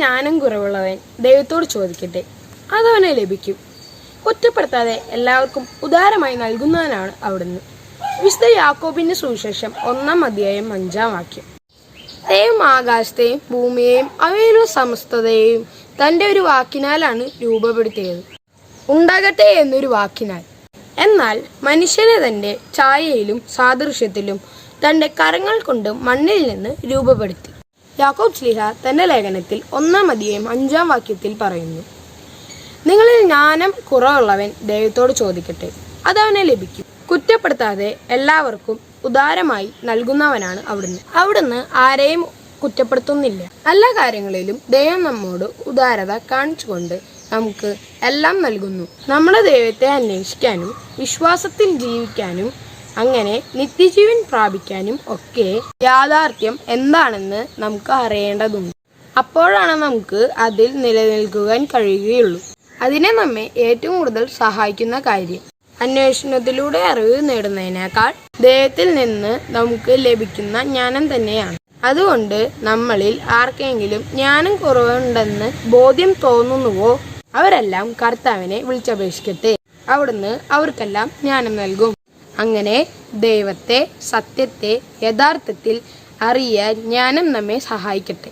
ജ്ഞാനം കുറവുള്ളവൻ ദൈവത്തോട് ചോദിക്കട്ടെ, അതവനെ ലഭിക്കും. കുറ്റപ്പെടുത്താതെ എല്ലാവർക്കും ഉദാരമായി നൽകുന്നവനാണ് അവിടുന്ന്. വിശുദ്ധ യാക്കോബിന്റെ സുവിശേഷം 1-5 ദൈവം ആകാശത്തെയും ഭൂമിയെയും അവയിലുള്ള സമസ്തതയെയും തന്റെ ഒരു വാക്കിനാലാണ് രൂപപ്പെടുത്തിയത്, ഉണ്ടാകട്ടെ എന്നൊരു വാക്കിനാൽ. എന്നാൽ മനുഷ്യനെ തന്റെ ഛായയിലും സാദൃശ്യത്തിലും തന്റെ കരങ്ങൾ കൊണ്ട് മണ്ണിൽ നിന്ന് രൂപപ്പെടുത്തി. യാക്കോബ് ശ്ലീഹ തന്റെ ലേഖനത്തിൽ 1-5 പറയുന്നു, നിങ്ങളിൽ ജ്ഞാനം കുറവുള്ളവൻ ദൈവത്തോട് ചോദിക്കട്ടെ, അതവനെ ലഭിക്കും. കുറ്റപ്പെടുത്താതെ എല്ലാവർക്കും ഉദാരമായി നൽകുന്നവനാണ് അവിടുന്ന് ആരെയും കുറ്റപ്പെടുത്തുന്നില്ല. എല്ലാ കാര്യങ്ങളിലും ദൈവം നമ്മോട് ഉദാരത കാണിച്ചുകൊണ്ട് നമുക്ക് എല്ലാം നൽകുന്നു. നമ്മുടെ ദൈവത്തെ അന്വേഷിക്കാനും വിശ്വാസത്തിൽ ജീവിക്കാനും അങ്ങനെ നിത്യജീവൻ പ്രാപിക്കാനും ഒക്കെ യാഥാർത്ഥ്യം എന്താണെന്ന് നമുക്ക് അറിയേണ്ടതുണ്ട്. അപ്പോഴാണ് നമുക്ക് അതിൽ നിലനിൽക്കുവാൻ കഴിയുകയുള്ളൂ. അതിനെ നമ്മെ ഏറ്റവും കൂടുതൽ സഹായിക്കുന്ന കാര്യം അന്വേഷണത്തിലൂടെ അറിവ് നേടുന്നതിനേക്കാൾ ദൈവത്തിൽ നിന്ന് നമുക്ക് ലഭിക്കുന്ന ജ്ഞാനം തന്നെയാണ്. അതുകൊണ്ട് നമ്മളിൽ ആർക്കെങ്കിലും ജ്ഞാനം കുറവുണ്ടെന്ന് ബോധ്യം തോന്നുന്നുവോ അവരെല്ലാം കർത്താവിനെ വിളിച്ചപേക്ഷിക്കട്ടെ, അവിടുന്ന് അവർക്കെല്ലാം ജ്ഞാനം നൽകും. അങ്ങനെ ദൈവത്തെ, സത്യത്തെ യഥാർത്ഥത്തിൽ അറിയാൻ ജ്ഞാനം നമ്മെ സഹായിക്കട്ടെ.